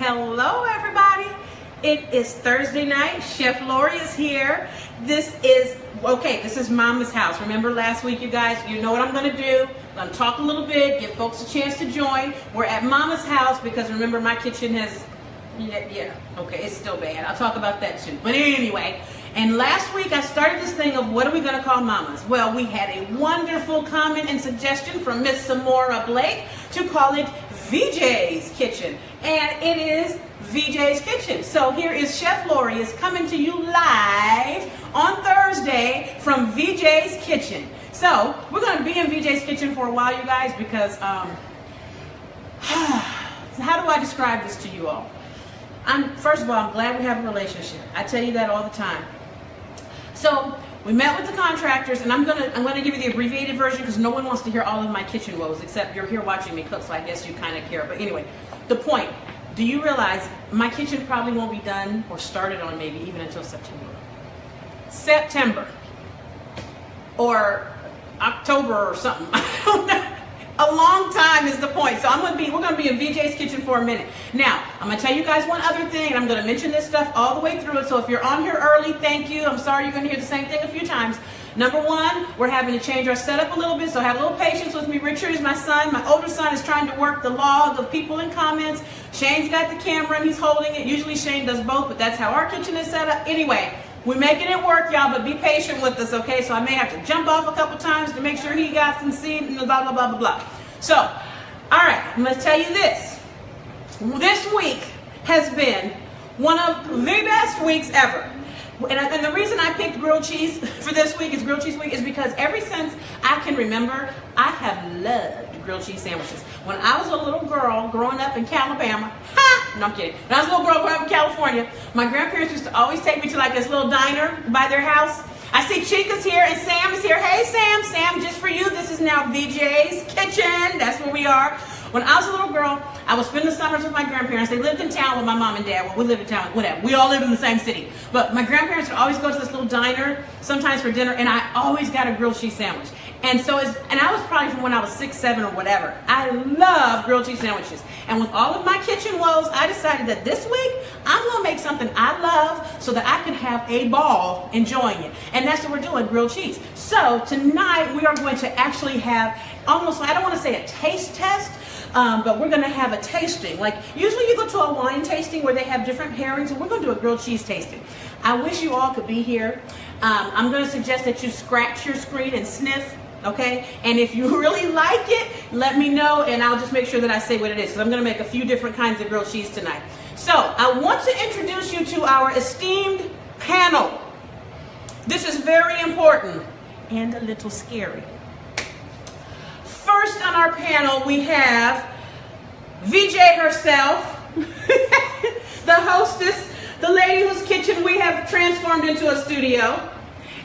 Hello everybody. It is Thursday night. Chef Lori is here. This is Mama's house. Remember last week, you guys, you know what I'm going to do. I'm going to talk a little bit, give folks a chance to join. We're at Mama's house because remember my kitchen has, it's still bad. I'll talk about that too. But anyway, and last week I started this thing of what are we going to call Mama's? Well, we had a wonderful comment and suggestion from Miss Samora Blake to call it VJ's Kitchen. And it is VJ's Kitchen. So here is Chef Lori is coming to you live on Thursday from VJ's Kitchen. So we're going to be in VJ's Kitchen for a while, you guys, because how do I describe this to you all? First of all, I'm glad we have a relationship. I tell you that all the time. So we met with the contractors, and I'm gonna give you the abbreviated version because no one wants to hear all of my kitchen woes except you're here watching me cook, so I guess you kind of care. But anyway, the point. Do you realize my kitchen probably won't be done or started on maybe even until September or October or something. I don't know. A long time is the point. So we're gonna be in VJ's Kitchen for a minute. Now, I'm gonna tell you guys one other thing, and I'm gonna mention this stuff all the way through it. So if you're on here early, thank you. I'm sorry you're gonna hear the same thing a few times. Number one, we're having to change our setup a little bit, so have a little patience with me. Richard is my son. My older son is trying to work the log of people and comments. Shane's got the camera and he's holding it. Usually Shane does both, but that's how our kitchen is set up. Anyway, we're making it work, y'all, but be patient with us, okay? So I may have to jump off a couple times to make sure he got some seed and blah, blah, blah, blah, blah. So, all right, I'm going to tell you this. This week has been one of the best weeks ever. And the reason I picked grilled cheese for this week is grilled cheese week is because ever since I can remember, I have loved grilled cheese sandwiches. When I was a little girl growing up in Alabama, no, I'm kidding. When I was a little girl growing up in California, my grandparents used to always take me to like this little diner by their house. I see Chica's here and Sam is here. Hey Sam, Sam, just for you, this is now VJ's Kitchen. That's where we are. When I was a little girl, I would spend the summers with my grandparents. They lived in town with my mom and dad. Well, we lived in town, whatever. We all lived in the same city. But my grandparents would always go to this little diner, sometimes for dinner, and I always got a grilled cheese sandwich. And I was probably from when I was 6, 7, or whatever. I love grilled cheese sandwiches. And with all of my kitchen woes, I decided that this week, I'm going to make something I love so that I can have a ball enjoying it. And that's what we're doing, grilled cheese. So tonight, we are going to actually have almost, I don't want to say a taste test, but we're going to have a tasting. Like usually you go to a wine tasting where they have different pairings, and we're going to do a grilled cheese tasting. I wish you all could be here. I'm going to suggest that you scratch your screen and sniff, okay? And if you really like it, let me know, and I'll just make sure that I say what it is, because I'm going to make a few different kinds of grilled cheese tonight. So I want to introduce you to our esteemed panel. This is very important and a little scary. First on our panel, we have VJ herself, the hostess, the lady whose kitchen we have transformed into a studio.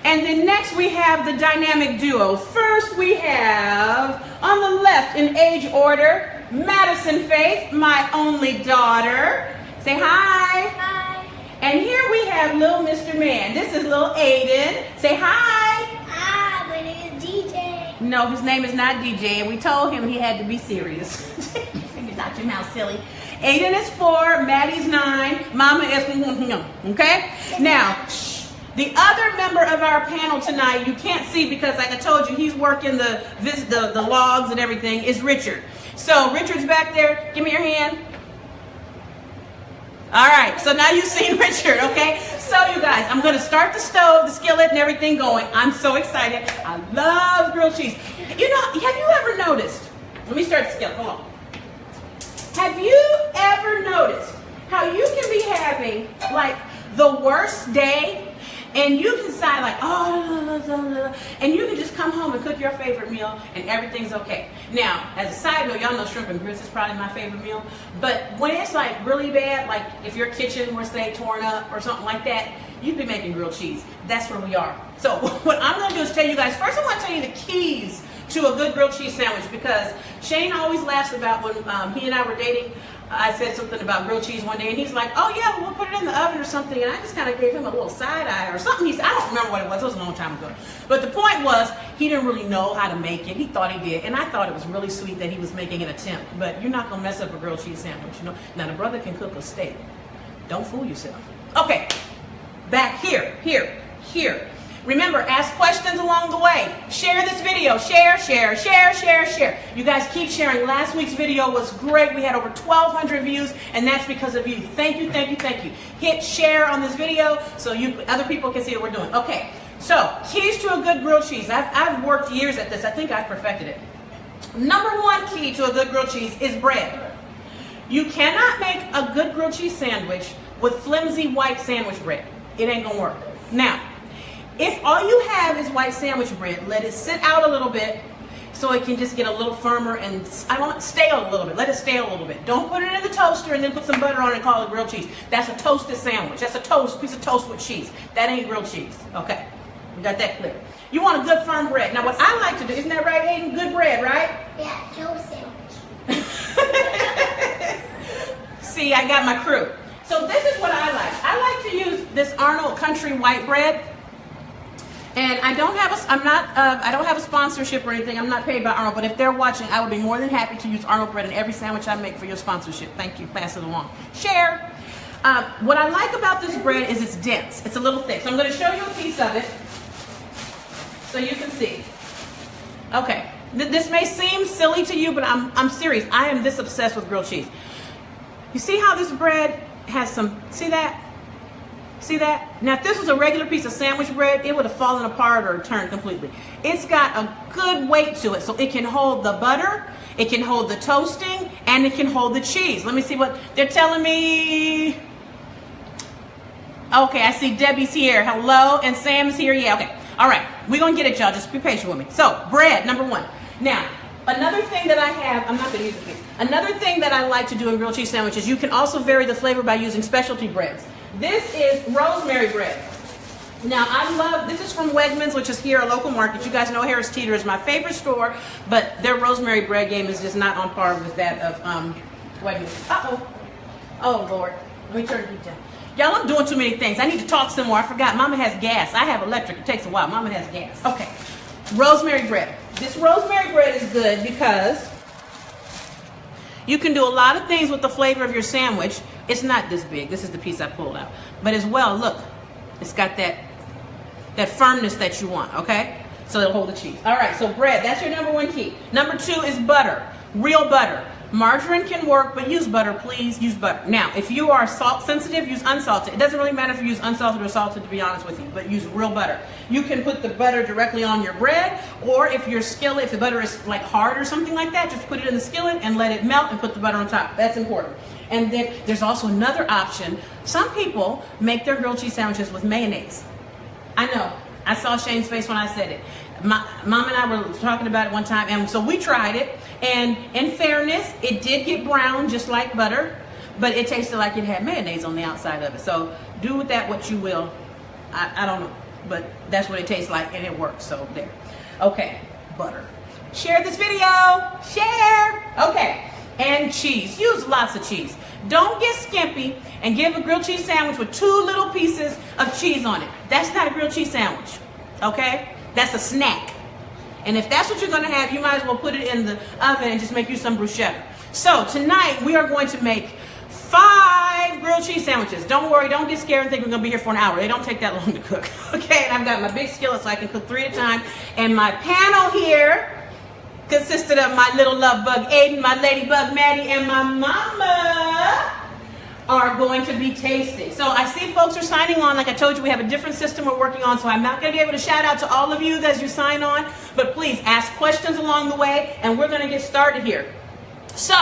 And then next we have the dynamic duo. First we have, on the left in age order, Madison Faith, my only daughter. Say hi. Hi. And here we have little Mr. Man. This is little Aiden. Say hi. Hi, my name is DJ. No, his name is not DJ, and we told him he had to be serious. Fingers out your mouth, silly. Aiden is 4, Maddie's 9, Mama is okay? Now, the other member of our panel tonight, you can't see because like I told you, he's working the logs and everything, is Richard. So Richard's back there. Give me your hand. All right, so now you've seen Richard, okay? So you guys, I'm gonna start the stove, the skillet, and everything going. I'm so excited. I love grilled cheese. You know, have you ever noticed, let me start the skillet, hold on. Have you ever noticed how you can be having like the worst day and you can decide like, and you can just come home and cook your favorite meal and everything's okay. Now, as a side note, y'all know shrimp and grits is probably my favorite meal, but when it's like really bad, like if your kitchen were say torn up or something like that, you'd be making grilled cheese. That's where we are. So what I'm gonna do is tell you guys, first I want to tell you the keys to a good grilled cheese sandwich, because Shane always laughs about when he and I were dating. I said something about grilled cheese one day, and he's like, oh yeah, we'll put it in the oven or something, and I just kind of gave him a little side eye or something. He said, I don't remember what it was a long time ago. But the point was, he didn't really know how to make it. He thought he did, and I thought it was really sweet that he was making an attempt. But you're not going to mess up a grilled cheese sandwich, you know. Now, the brother can cook a steak. Don't fool yourself. Okay, back here. Remember, ask questions along the way. Share this video. Share. You guys keep sharing. Last week's video was great. We had over 1,200 views, and that's because of you. Thank you. Hit share on this video so other people can see what we're doing. Okay, so keys to a good grilled cheese. I've worked years at this. I think I've perfected it. Number one key to a good grilled cheese is bread. You cannot make a good grilled cheese sandwich with flimsy white sandwich bread. It ain't gonna work. Now, if all you have is white sandwich bread, let it sit out a little bit so it can just get a little firmer and stale a little bit. Let it stale a little bit. Don't put it in the toaster and then put some butter on it and call it grilled cheese. That's a toasted sandwich. That's a piece of toast with cheese. That ain't grilled cheese. Okay, we got that clear. You want a good firm bread. Now what I like to do, isn't that right, Aiden? Good bread, right? Yeah, toast sandwich. See, I got my crew. So this is what I like. I like to use this Arnold Country white bread. And I don't have a sponsorship or anything. I'm not paid by Arnold, but if they're watching, I would be more than happy to use Arnold bread in every sandwich I make for your sponsorship. Thank you. Pass it along. Share. What I like about this bread is it's dense. It's a little thick. So I'm going to show you a piece of it so you can see. Okay. This may seem silly to you, but I'm serious. I am this obsessed with grilled cheese. You see how this bread has some, see that? See that? Now, if this was a regular piece of sandwich bread, it would have fallen apart or turned completely. It's got a good weight to it, so it can hold the butter, it can hold the toasting, and it can hold the cheese. Let me see what they're telling me. Okay, I see Debbie's here. Hello, and Sam's here. Yeah, okay. All right, we're going to get it, y'all. Just be patient with me. So, bread, number one. Now, another thing that I have, I'm not going to use it. Another thing that I like to do in grilled cheese sandwiches, you can also vary the flavor by using specialty breads. This is Rosemary Bread. Now, this is from Wegmans, which is here, a local market. You guys know Harris Teeter is my favorite store, but their Rosemary Bread game is just not on par with that of Wegmans. Uh-oh. Oh, Lord. Let me turn the heat down. Y'all, I'm doing too many things. I need to talk some more. I forgot. Mama has gas. I have electric. It takes a while. Mama has gas. Okay. Rosemary Bread. This Rosemary Bread is good because you can do a lot of things with the flavor of your sandwich. It's not this big. This is the piece I pulled out. But as well, look, it's got that firmness that you want, okay? So it'll hold the cheese. All right, so bread, that's your number one key. Number two is butter, real butter. Margarine can work, but use butter, please use butter. Now, if you are salt sensitive, use unsalted. It doesn't really matter if you use unsalted or salted, to be honest with you, but use real butter. You can put the butter directly on your bread, or if your skillet, if the butter is like hard or something like that, just put it in the skillet and let it melt and put the butter on top. That's important. And then there's also another option. Some people make their grilled cheese sandwiches with mayonnaise. I know. I saw Shane's face when I said it. Mom and I were talking about it one time, and so we tried it. And in fairness, it did get brown just like butter, but it tasted like it had mayonnaise on the outside of it. So do with that what you will. I don't know, but that's what it tastes like, and it works. So there. Okay, butter. Share this video. Share. Okay. And cheese. Use lots of cheese. Don't get skimpy and give a grilled cheese sandwich with 2 little pieces of cheese on it. That's not a grilled cheese sandwich. Okay? That's a snack. And if that's what you're going to have, you might as well put it in the oven and just make you some bruschetta. So tonight we are going to make 5 grilled cheese sandwiches. Don't worry, don't get scared and think we're going to be here for an hour. They don't take that long to cook. Okay? And I've got my big skillet so I can cook 3 at a time. And my panel here consisted of my little love bug Aiden, my ladybug Maddie, and my mama are going to be tasting. So I see folks are signing on. Like I told you, we have a different system we're working on, so I'm not going to be able to shout out to all of you as you sign on, but please ask questions along the way, and we're going to get started here. So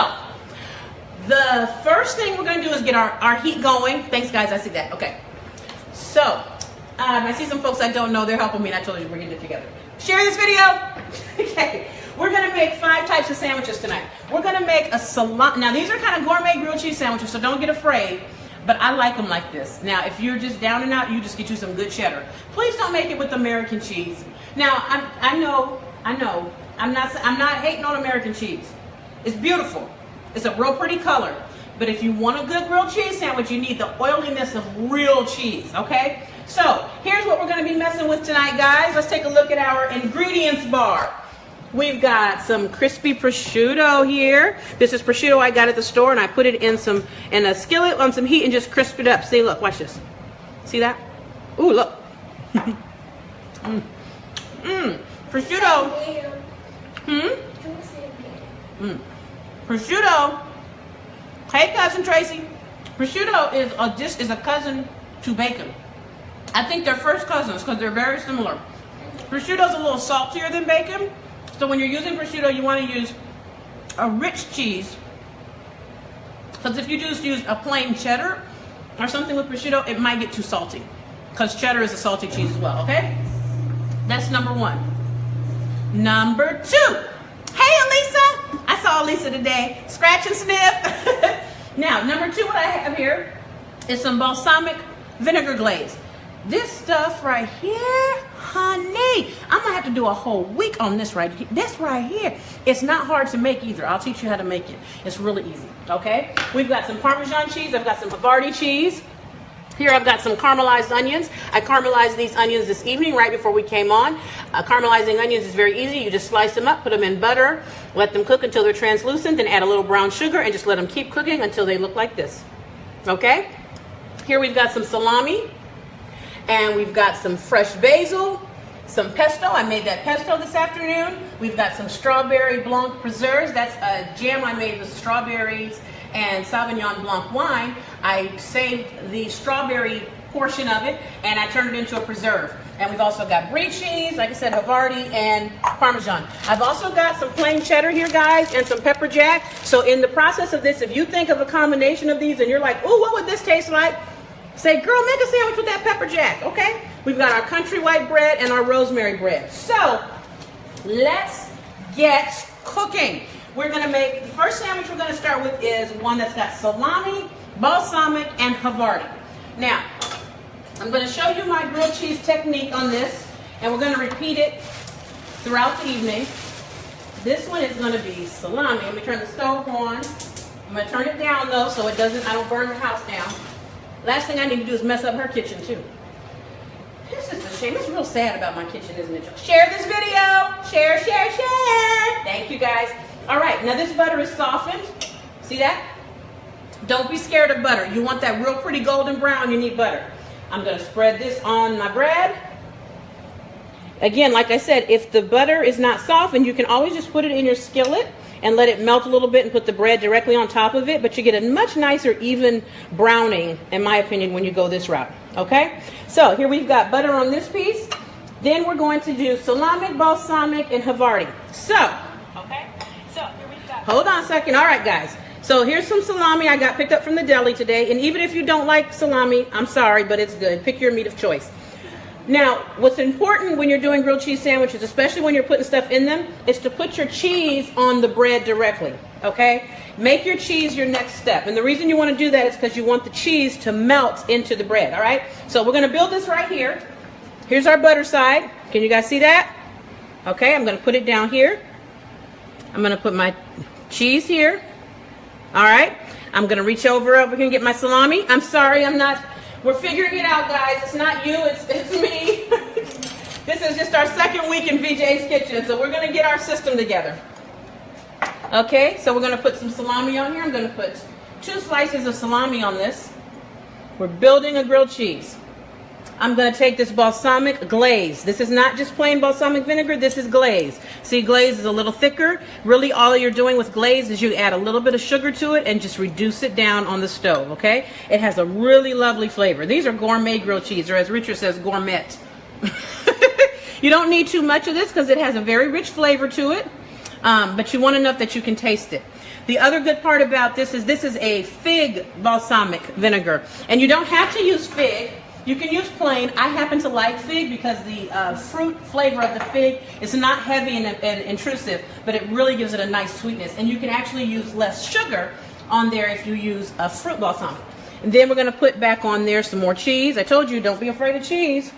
the first thing we're going to do is get our heat going. Thanks, guys. I see that. Okay. So I see some folks I don't know. They're helping me, and I told you we're getting it together. Share this video. Okay. We're going to make 5 types of sandwiches tonight. We're going to make a salami. Now, these are kind of gourmet grilled cheese sandwiches, so don't get afraid. But I like them like this. Now, if you're just down and out, you just get you some good cheddar. Please don't make it with American cheese. Now, I know. I'm not hating on American cheese. It's beautiful. It's a real pretty color. But if you want a good grilled cheese sandwich, you need the oiliness of real cheese, okay? So here's what we're going to be messing with tonight, guys. Let's take a look at our ingredients bar. We've got some crispy prosciutto here. This is prosciutto I got at the store, and I put it in a skillet on some heat and just crisp it up. See, look, watch this. See that? Ooh, look. Prosciutto. Prosciutto. Hey, cousin Tracy. Prosciutto is a cousin to bacon. I think they're first cousins because they're very similar. Prosciutto's a little saltier than bacon. So when you're using prosciutto, you want to use a rich cheese. Because if you just use a plain cheddar or something with prosciutto, it might get too salty. Because cheddar is a salty cheese as well, okay? That's number one. Number two. Hey, Elisa. I saw Elisa today. Scratch and sniff. Now, number two, what I have here is some balsamic vinegar glaze. This stuff right here, honey, I'm gonna have to do a whole week on this right here. This right here, it's not hard to make either. I'll teach you how to make it. It's really easy, okay? We've got some Parmesan cheese. I've got some Havarti cheese. Here I've got some caramelized onions. I caramelized these onions this evening right before we came on. Caramelizing onions is very easy. You just slice them up, put them in butter, let them cook until they're translucent, then add a little brown sugar and just let them keep cooking until they look like this, okay? Here we've got some salami. And we've got some fresh basil, some pesto. I made that pesto this afternoon. We've got some strawberry blanc preserves. That's a jam I made with strawberries and Sauvignon Blanc wine. I saved the strawberry portion of it and I turned it into a preserve. And we've also got brie cheese, like I said, Havarti and Parmesan. I've also got some plain cheddar here, guys, and some pepper jack. So in the process of this, if you think of a combination of these and you're like, ooh, what would this taste like? Say, girl, make a sandwich with that pepper jack, okay? We've got our country white bread and our rosemary bread. So, let's get cooking. We're gonna make, the first sandwich we're gonna start with is one that's got salami, balsamic, and Havarti. Now, I'm gonna show you my grilled cheese technique on this, and we're gonna repeat it throughout the evening. This one is gonna be salami. Let me turn the stove on. I'm gonna turn it down though, so I don't burn the house down. Last thing I need to do is mess up her kitchen too. This is a shame. It's real sad about my kitchen, isn't it? Share this video. Share, share, share. Thank you, guys. All right, now this butter is softened. See that? Don't be scared of butter. You want that real pretty golden brown, you need butter. I'm going to spread this on my bread. Again, like I said, if the butter is not softened, you can always just put it in your skillet and let it melt a little bit and put the bread directly on top of it, but you get a much nicer, even browning, in my opinion, when you go this route, okay? So here we've got butter on this piece. Then we're going to do salami, balsamic, and Havarti. So, okay? So here we've got... Hold on a second. All right, guys. So here's some salami I got picked up from the deli today, and even if you don't like salami, I'm sorry, but it's good. Pick your meat of choice. Now, what's important when you're doing grilled cheese sandwiches, especially when you're putting stuff in them, is to put your cheese on the bread directly, okay? Make your cheese your next step. And the reason you want to do that is because you want the cheese to melt into the bread, all right? So we're going to build this right here. Here's our butter side. Can you guys see that? Okay, I'm going to put it down here. I'm going to put my cheese here. All right? I'm going to reach over here and get my salami. I'm sorry, I'm not... We're figuring it out, guys. It's not you, it's me. This is just our second week in VJ's kitchen, so we're going to get our system together. Okay, so we're going to put some salami on here. I'm going to put 2 slices of salami on this. We're building a grilled cheese. I'm going to take this balsamic glaze. This is not just plain balsamic vinegar, this is glaze. See, glaze is a little thicker. Really all you're doing with glaze is you add a little bit of sugar to it and just reduce it down on the stove, okay? It has a really lovely flavor. These are gourmet grilled cheese, or as Richard says, gourmet. You don't need too much of this because it has a very rich flavor to it, but you want enough that you can taste it. The other good part about this is a fig balsamic vinegar, and you don't have to use fig. You can use plain. I happen to like fig because the fruit flavor of the fig is not heavy and intrusive, but it really gives it a nice sweetness. And you can actually use less sugar on there if you use a fruit balsamic. And then we're going to put back on there some more cheese. I told you, don't be afraid of cheese.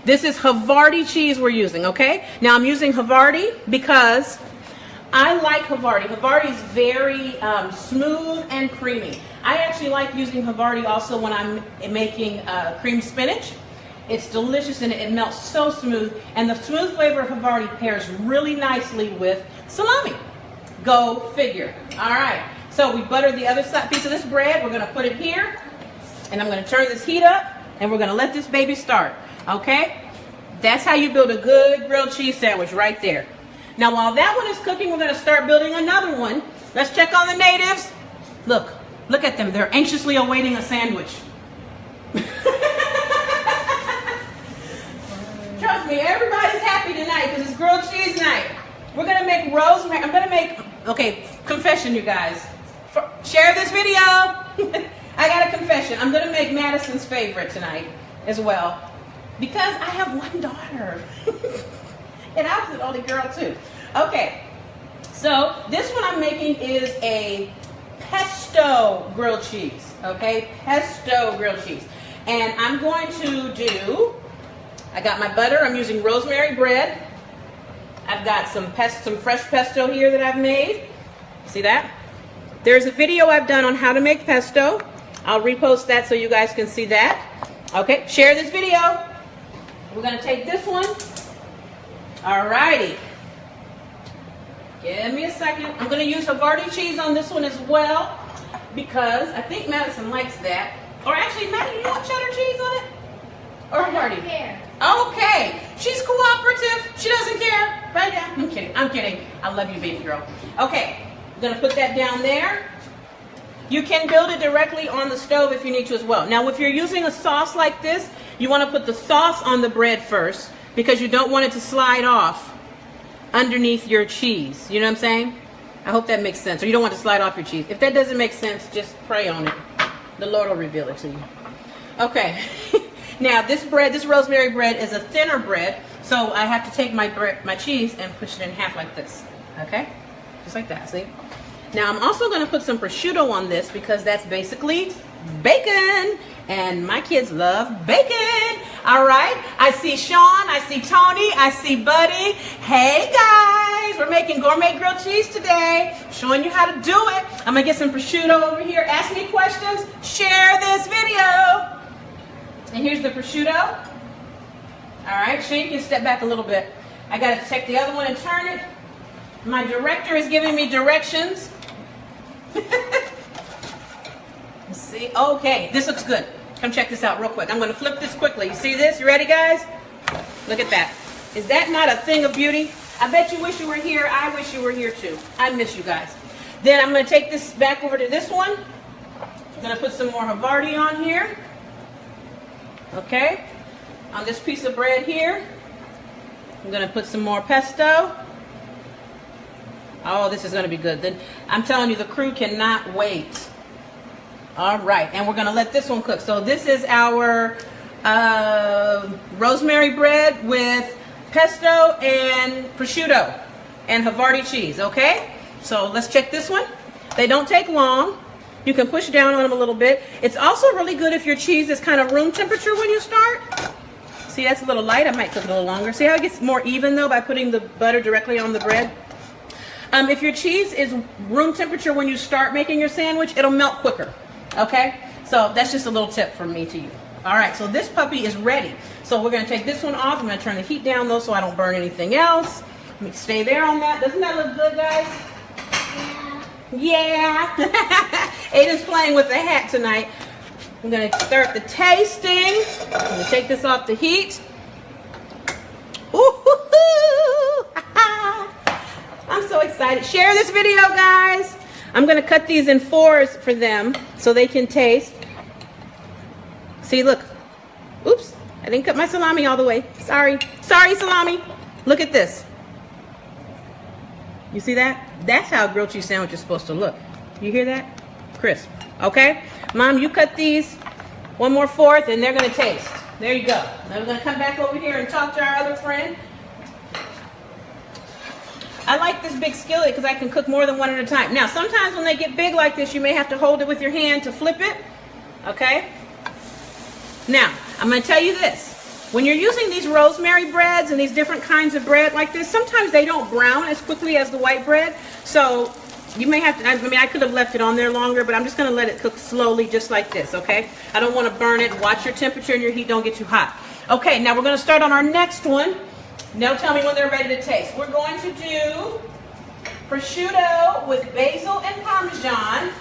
This is Havarti cheese we're using, okay? Now I'm using Havarti because I like Havarti. Havarti is very smooth and creamy. I actually like using Havarti also when I'm making cream spinach. It's delicious and it melts so smooth. And the smooth flavor of Havarti pairs really nicely with salami. Go figure. All right. So we buttered the other side piece of this bread. We're going to put it here. And I'm going to turn this heat up. And we're going to let this baby start. Okay? That's how you build a good grilled cheese sandwich right there. Now while that one is cooking, we're going to start building another one. Let's check on the natives. Look at them. They're anxiously awaiting a sandwich. Trust me, everybody's happy tonight because it's grilled cheese night. We're going to make rosemary. I'm going to make, okay, confession, you guys. Share this video. I got a confession. I'm going to make Madison's favorite tonight as well because I have one daughter. And I was the only girl too. Okay, so this one I'm making is a pesto grilled cheese. Okay, pesto grilled cheese. And I'm going to do, I got my butter. I'm using Rosemary Bread. I've got some fresh pesto here that I've made. See that? There's a video I've done on how to make pesto. I'll repost that so you guys can see that. Okay, share this video. We're going to take this one. Alrighty. Give me a second. I'm going to use Havarti cheese on this one as well because I think Madison likes that. Or actually, Maddie, you want cheddar cheese on it? Or Havarti? Okay. She's cooperative. She doesn't care. Right now. I'm kidding. I'm kidding. I love you, baby girl. Okay. I'm going to put that down there. You can build it directly on the stove if you need to as well. Now, if you're using a sauce like this, you want to put the sauce on the bread first because you don't want it to slide off underneath your cheese. You know what I'm saying? I hope that makes sense. Or you don't want to slide off your cheese. If that doesn't make sense, just pray on it. The Lord will reveal it to you. Okay. Now, this bread, this rosemary bread is a thinner bread, so I have to take my cheese and push it in half like this. Okay? Just like that, see? Now, I'm also going to put some prosciutto on this because that's basically bacon. And my kids love bacon. All right. I see Sean. I see Tony. I see Buddy. Hey, guys. We're making gourmet grilled cheese today. Showing you how to do it. I'm going to get some prosciutto over here. Ask me questions. Share this video. And here's the prosciutto. All right. Shane can step back a little bit. I got to take the other one and turn it. My director is giving me directions. Let's see. Okay, this looks good. Come check this out real quick. I'm going to flip this quickly. You see this? You ready, guys? Look at that. Is that not a thing of beauty? I bet you wish you were here. I wish you were here too. I miss you guys. Then I'm going to take this back over to this one. I'm going to put some more Havarti on here. Okay. On this piece of bread here. I'm going to put some more pesto. Oh, this is going to be good. Then I'm telling you, the crew cannot wait. All right, and we're going to let this one cook. So this is our rosemary bread with pesto and prosciutto and Havarti cheese, okay? So let's check this one. They don't take long. You can push down on them a little bit. It's also really good if your cheese is kind of room temperature when you start. See, that's a little light. I might cook it a little longer. See how it gets more even, though, by putting the butter directly on the bread? If your cheese is room temperature when you start making your sandwich, it'll melt quicker, okay? So that's just a little tip from me to you. All right, so this puppy is ready. So we're going to take this one off. I'm going to turn the heat down, though, so I don't burn anything else. Let me stay there on that. Doesn't that look good, guys? Yeah. Aiden's playing with the hat tonight. I'm going to start the tasting. I'm going to take this off the heat. Ooh-hoo-hoo. I'm so excited. Share this video, guys. I'm going to cut these in 4s for them so they can taste. See, look. Oops. I didn't cut my salami all the way. Sorry. Sorry, salami. Look at this. You see that? That's how a grilled cheese sandwich is supposed to look. You hear that? Crisp. Okay? Mom, you cut these 1 more 4th and they're going to taste. There you go. Now we're going to come back over here and talk to our other friend. I like this big skillet because I can cook more than one at a time. Now, sometimes when they get big like this, you may have to hold it with your hand to flip it. Okay? Now, I'm going to tell you this. when you're using these rosemary breads and these different kinds of bread like this, sometimes they don't brown as quickly as the white bread. So you may have to, I mean, I could have left it on there longer, but I'm just going to let it cook slowly just like this, okay? I don't want to burn it. Watch your temperature and your heat don't get too hot. Okay, now we're going to start on our next one. Now tell me when they're ready to taste. We're going to do prosciutto with basil and Parmesan.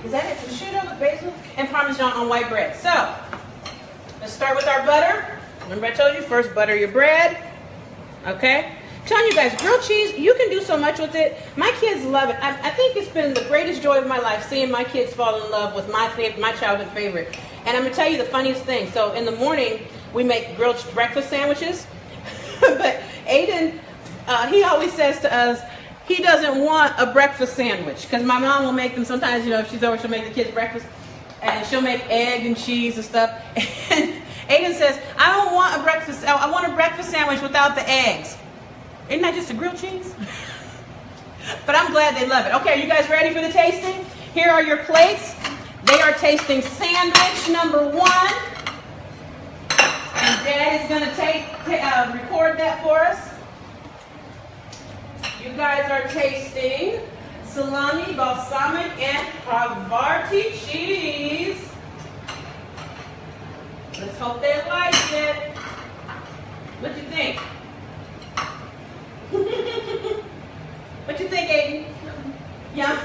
Is that it? Prosciutto with basil and Parmesan on white bread. So, let's start with our butter. Remember I told you, first butter your bread. Okay? I'm telling you guys, grilled cheese, you can do so much with it. My kids love it. I think it's been the greatest joy of my life seeing my kids fall in love with my childhood favorite. And I'm going to tell you the funniest thing. So, in the morning, we make grilled breakfast sandwiches. But Aiden, he always says to us, he doesn't want a breakfast sandwich because my mom will make them sometimes, you know, if she's over, she'll make the kids breakfast and she'll make egg and cheese and stuff. And Aiden says, I don't want a breakfast, I want a breakfast sandwich without the eggs. Isn't that just a grilled cheese? But I'm glad they love it. Okay, are you guys ready for the tasting? Here are your plates. They are tasting sandwich number 1. And Dad is going to record that for us. You guys are tasting salami, balsamic, and Havarti cheese. Let's hope they like it. What do you think? What do you think, Aiden? Yum.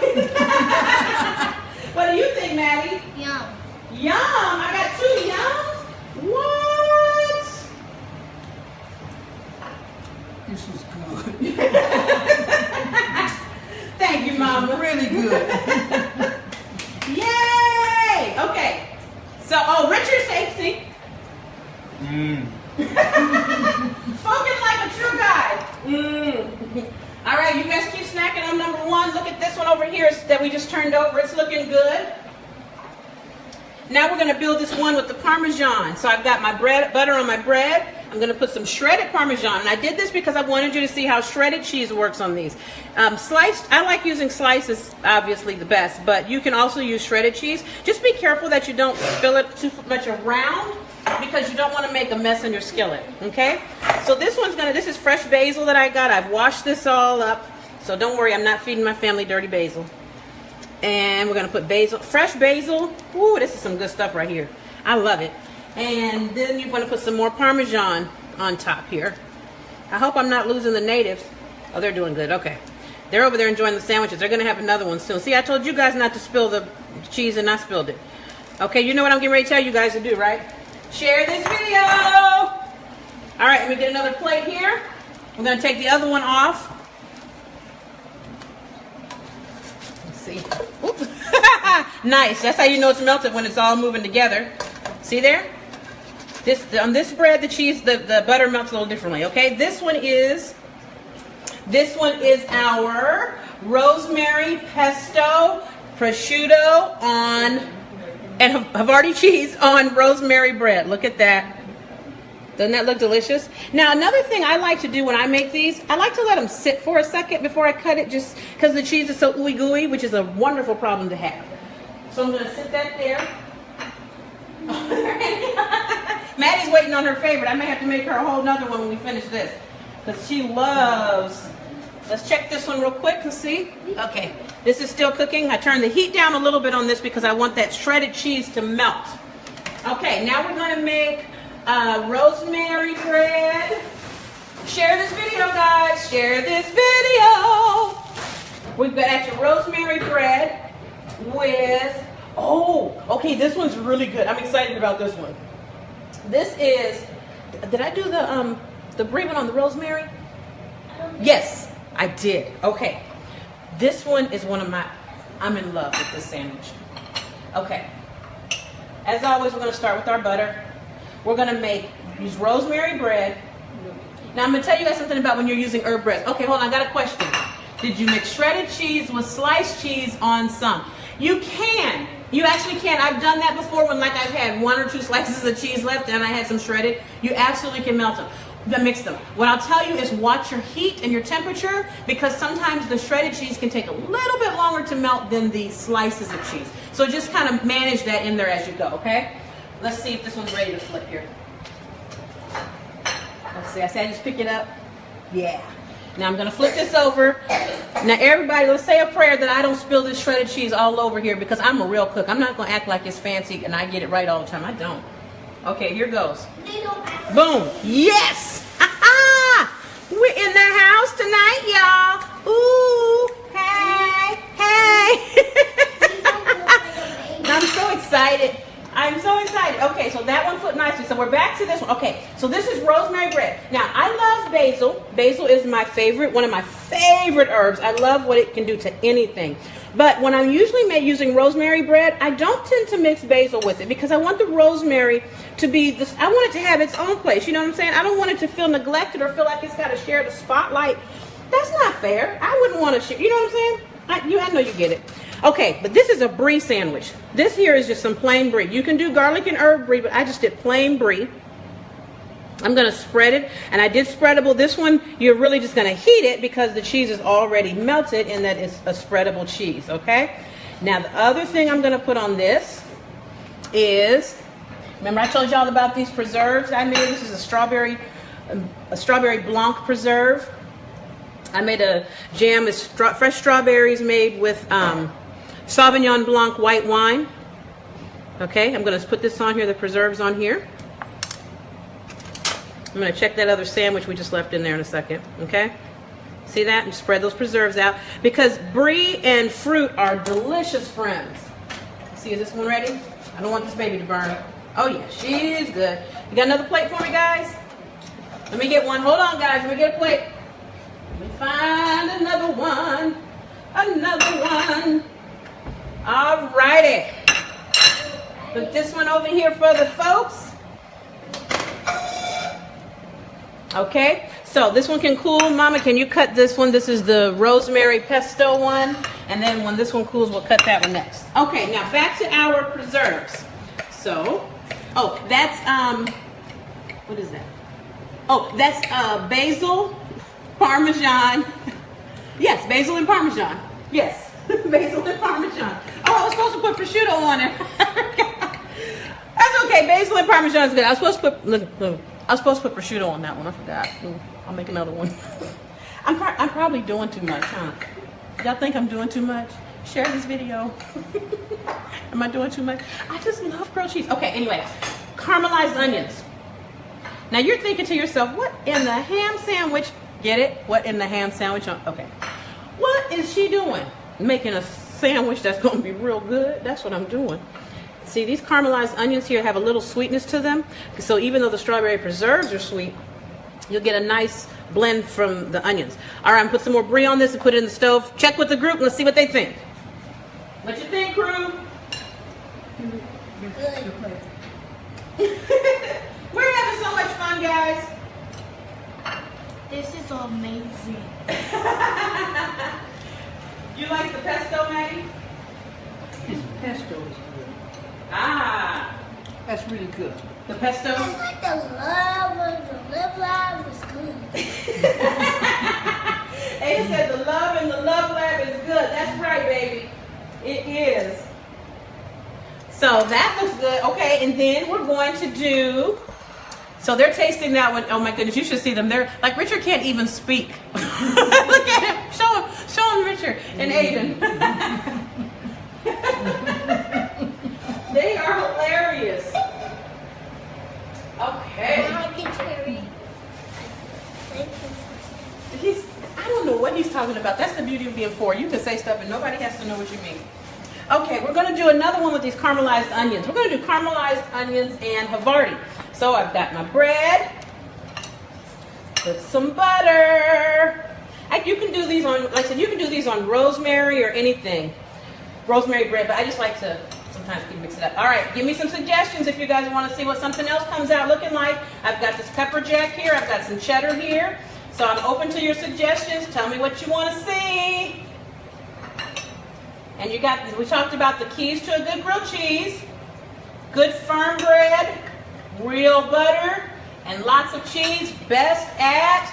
What do you think, Maddie? Yum. Yum. I got 2 yums. What? This is good. Thank you, Mama. Really good. Yay! Okay. So, Richard's tasting. Spoken like a true guy. All right, you guys keep snacking on number 1. Look at this one over here that we just turned over. It's looking good. Now we're going to build this one with the Parmesan. So I've got my butter on my bread. I'm going to put some shredded Parmesan. And I did this because I wanted you to see how shredded cheese works on these. Sliced, I like using slices, obviously the best, but you can also use shredded cheese. Just be careful that you don't spill it too much around because you don't want to make a mess in your skillet, okay? So this is fresh basil that I got. I've washed this all up. So don't worry, I'm not feeding my family dirty basil. And we're going to put basil, fresh basil. Ooh, this is some good stuff right here. I love it. And then you're going to put some more Parmesan on top here. I hope I'm not losing the natives. Oh, they're doing good. Okay. They're over there enjoying the sandwiches. They're going to have another one soon. See, I told you guys not to spill the cheese and I spilled it. Okay, you know what I'm getting ready to tell you guys to do, right? Share this video. All right, let me get another plate here. We're going to take the other one off. Let's see. Nice. That's how you know it's melted, when it's all moving together. See there? On this bread, the cheese, the butter melts a little differently. Okay, this one is our rosemary pesto prosciutto and Havarti cheese on rosemary bread. Look at that. Doesn't that look delicious? Now, another thing I like to do when I make these, I like to let them sit for a second before I cut it, just because the cheese is so ooey gooey, which is a wonderful problem to have. So I'm going to sit that there. Maddie's waiting on her favorite. I may have to make her a whole nother one when we finish this, because she loves. Let's check this one real quick and see. Okay, this is still cooking. I turned the heat down a little bit on this because I want that shredded cheese to melt. Okay, now we're going to make rosemary bread. Share this video, guys. Share this video. We've got actually rosemary bread with, okay, this one's really good. I'm excited about this one. This is, did I do the bereavement on the rosemary? Yes, I did. Okay. This one is one of my, I'm in love with this sandwich. Okay. As always, we're going to start with our butter. We're going to use rosemary bread. Now, I'm going to tell you guys something about when you're using herb bread. Okay, hold on. I got a question. Did you mix shredded cheese with sliced cheese on some? You can. You actually can. I've done that before when, like, I've had 1 or 2 slices of cheese left and I had some shredded. You absolutely can melt them. Mix them. What I'll tell you is watch your heat and your temperature, because sometimes the shredded cheese can take a little bit longer to melt than the slices of cheese. So just kind of manage that in there as you go, okay? Let's see if this one's ready to flip here. Let's see. I said just pick it up. Yeah. Now I'm going to flip this over. Now everybody, let's say a prayer that I don't spill this shredded cheese all over here because I'm a real cook. I'm not going to act like it's fancy and I get it right all the time. I don't. Okay, here goes. Boom. Yes. We're in the house tonight, y'all. Ooh. Hey. Hey. I'm so excited. I'm so excited. Okay, so that one flipped nicely. So we're back to this one. Okay, so this is rosemary bread. Now, I love basil. Basil is my favorite, one of my favorite herbs. I love what it can do to anything. But when I'm usually using rosemary bread, I don't tend to mix basil with it because I want the rosemary to be this. I want it to have its own place. You know what I'm saying? I don't want it to feel neglected or feel like it's got to share the spotlight. That's not fair. I wouldn't want to share. You know what I'm saying? I know you get it. Okay, but this is a brie sandwich. This here is just some plain brie. You can do garlic and herb brie, but I just did plain brie. I'm going to spread it, and I did spreadable. This one, you're really just going to heat it because the cheese is already melted and that it's a spreadable cheese, okay? Now, the other thing I'm going to put on this is, remember I told y'all about these preserves I made? This is a strawberry blanc preserve. I made a jam with fresh strawberries made with Sauvignon Blanc white wine. Okay, I'm going to put this on here, the preserves on here. I'm going to check that other sandwich we just left in there in a second. Okay, see that? And spread those preserves out because brie and fruit are delicious friends. See, is this one ready? I don't want this baby to burn. Oh yeah, she's good. You got another plate for me, guys? Let me get one. Hold on, guys. Let me get a plate. Let me find another one. Another one. All righty. Put this one over here for the folks. Okay, so this one can cool. Mama, can you cut this one? This is the rosemary pesto one. And then when this one cools, we'll cut that one next. Okay, now back to our preserves. So, oh, that's, what is that? Oh, that's basil, Parmesan. Yes, basil and Parmesan. Yes, basil and Parmesan. Oh, I was supposed to put prosciutto on it. That's okay. Basil and Parmesan is good. I was supposed to put look. I was supposed to put prosciutto on that one. I forgot. I'll make another one. I'm probably doing too much, huh? Y'all think I'm doing too much? Share this video. Am I doing too much? I just love grilled cheese. Okay, anyway, caramelized onions. Now you're thinking to yourself, what in the ham sandwich? Get it? What in the ham sandwich? Okay. What is she doing? Making a sandwich that's going to be real good. That's what I'm doing. See, these caramelized onions here have a little sweetness to them. So even though the strawberry preserves are sweet, you'll get a nice blend from the onions. All right, I'm going to put some more brie on this and put it in the stove. Check with the group and let's see what they think. What you think, crew? Good. We're having so much fun, guys. This is amazing. You like the pesto, Maddie? This pesto is good. Ah, That's really good. the pesto. It's like the love is good. Ada said the love in the love lab is good. That's right, baby. It is. So that looks good. Okay, and then we're going to do, so they're tasting that one. Oh my goodness, you should see them. They're like, Richard can't even speak. Look at him. Show him Richard and Aiden. They are hilarious. Okay. I don't know what he's talking about. That's the beauty of being four. You can say stuff and nobody has to know what you mean. Okay, we're going to do another one with these caramelized onions. We're going to do caramelized onions and Havarti. So I've got my bread. Put some butter. You can do these on, like I said, you can do these on rosemary or anything. Rosemary bread, but I just like to sometimes mix it up. All right, give me some suggestions if you guys want to see what something else comes out looking like. I've got this pepper jack here. I've got some cheddar here. So I'm open to your suggestions. Tell me what you want to see. And we talked about the keys to a good grilled cheese. Good firm bread, real butter, and lots of cheese, best at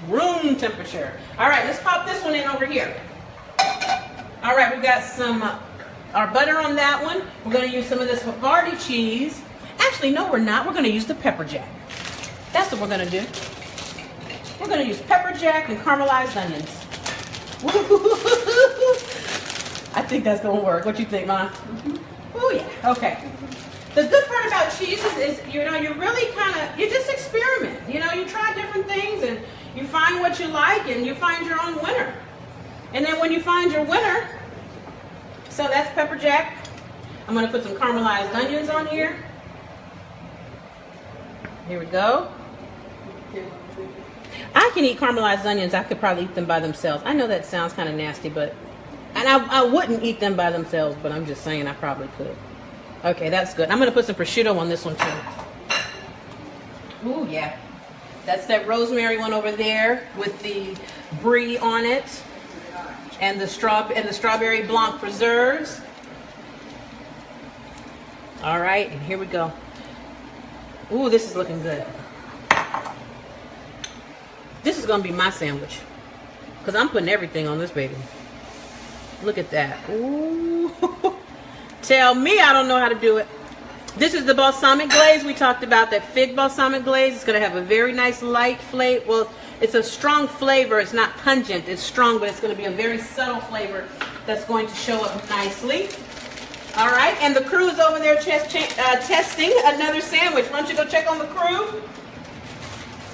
room temperature. All right, let's pop this one in over here. All right, we got some our butter on that one. We're going to use some of this Havarti cheese. And Actually, no, we're not. We're going to use the pepper jack. That's what we're going to do. We're going to use pepper jack and caramelized onions. I think that's going to work. What you think, Mom? Oh, yeah. Okay. The good part about cheeses is, you know, you really you just experiment. You know, you try different things and you find what you like and you find your own winner. And then when you find your winner, so that's pepper jack. I'm going to put some caramelized onions on here. Here we go. I can eat caramelized onions. I could probably eat them by themselves. I know that sounds kind of nasty, but, and I wouldn't eat them by themselves, but I'm just saying I probably could. Okay, that's good. I'm going to put some prosciutto on this one too. Ooh, yeah. That's that rosemary one over there with the brie on it and the strawberry blanc preserves. All right, and here we go. Ooh, this is looking good. This is going to be my sandwich because I'm putting everything on this baby. Look at that. Ooh. Tell me I don't know how to do it. This is the balsamic glaze. We talked about that fig balsamic glaze. It's going to have a very nice light flavor. Well, it's a strong flavor. It's not pungent. It's strong, but it's going to be a very subtle flavor that's going to show up nicely. All right, and the crew is over there testing another sandwich. Why don't you go check on the crew?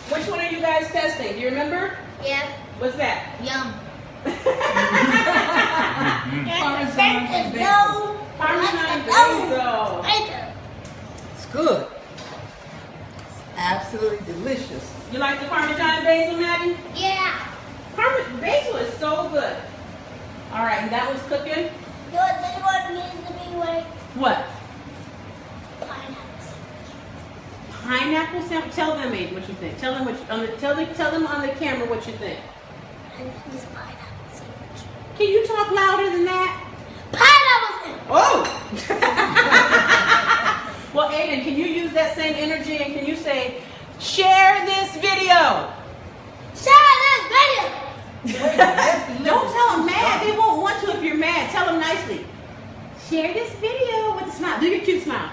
Which one are you guys testing? Do you remember? Yes. What's that? Yum. Parmesan basil. It's good. It's absolutely delicious. You like the Parmesan basil, Maddie? Yeah. Parmesan basil is so good. All right, and that one's cooking. You know what this one needs to be like? What? Pineapple. Pineapple sandwich. Tell them, Aiden, what you think. Tell them tell them on the camera what you think. I think this pineapple sandwich. Can you talk louder than that? Pineapple sandwich. Oh! Well, Aiden, can you use that same energy and can you say, share this video? Share this video. Don't tell them mad. They won't want to if you're mad. Tell them nicely. Share this video with a smile. Do your cute smile.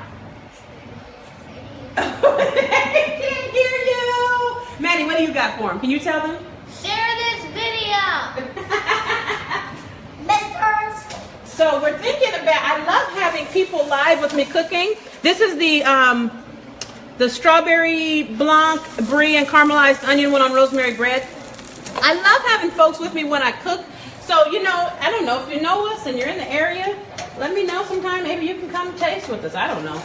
They can't hear you. Maddie, what do you got for them? Can you tell them? Share this video. Misters. So we're thinking about, I love having people live with me cooking. This is the strawberry blanc, brie, and caramelized onion one on Rosemary Bread. I love having folks with me when I cook. So, you know, I don't know, if you know us and you're in the area, let me know sometime. Maybe you can come taste with us. I don't know.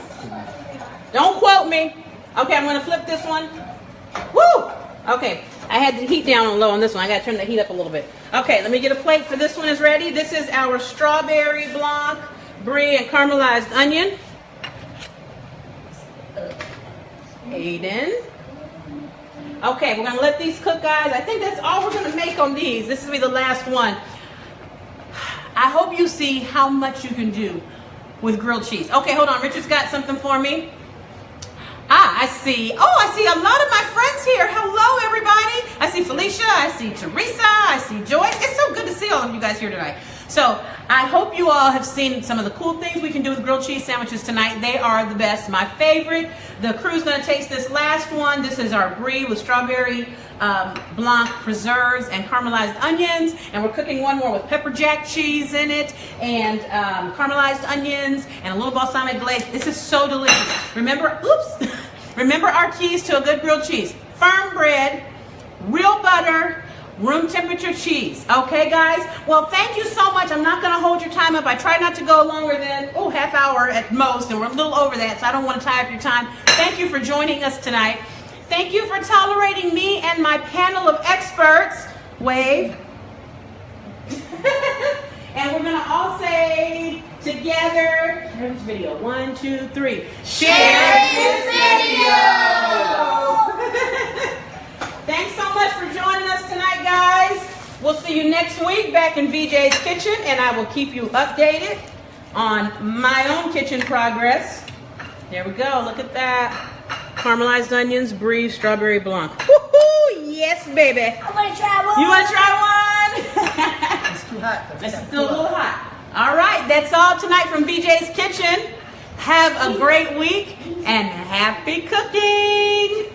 Don't quote me. Okay, I'm going to flip this one. Woo! Okay, I had the heat down on low on this one. I got to turn the heat up a little bit. Okay, let me get a plate for this one is ready. This is our strawberry blanc, brie, and caramelized onion. Aiden. Okay, we're going to let these cook, guys. I think that's all we're going to make on these. This will be the last one. I hope you see how much you can do with grilled cheese. Okay, hold on. Richard's got something for me. Ah, I see. Oh, I see a lot of my friends here. Hello, everybody. I see Felicia. I see Teresa. I see Joyce. It's so good to see all of you guys here tonight. So I hope you all have seen some of the cool things we can do with grilled cheese sandwiches tonight. They are the best. My favorite. The crew's going to taste this last one. This is our brie with strawberry blanc preserves and caramelized onions. And we're cooking one more with pepper jack cheese in it and caramelized onions and a little balsamic glaze. This is so delicious. Remember, oops, remember our keys to a good grilled cheese. Firm bread, real butter, room temperature cheese. Okay, guys? Well, thank you so much. I'm not going to hold your time up. I try not to go longer than, half hour at most, and we're a little over that, so I don't want to tie up your time. Thank you for joining us tonight. Thank you for tolerating me and my panel of experts. Wave. And we're going to all say together, share this video. 1, 2, 3. Share this video! Thanks so much for joining us tonight, guys. We'll see you next week back in VJ's kitchen, and I will keep you updated on my own kitchen progress. There we go. Look at that. Caramelized onions, brie, strawberry blanc. Woohoo! Yes, baby. I want to try one. You want to try one? It's too hot. It's still a little hot. All right. That's all tonight from VJ's kitchen. Have a great week and happy cooking.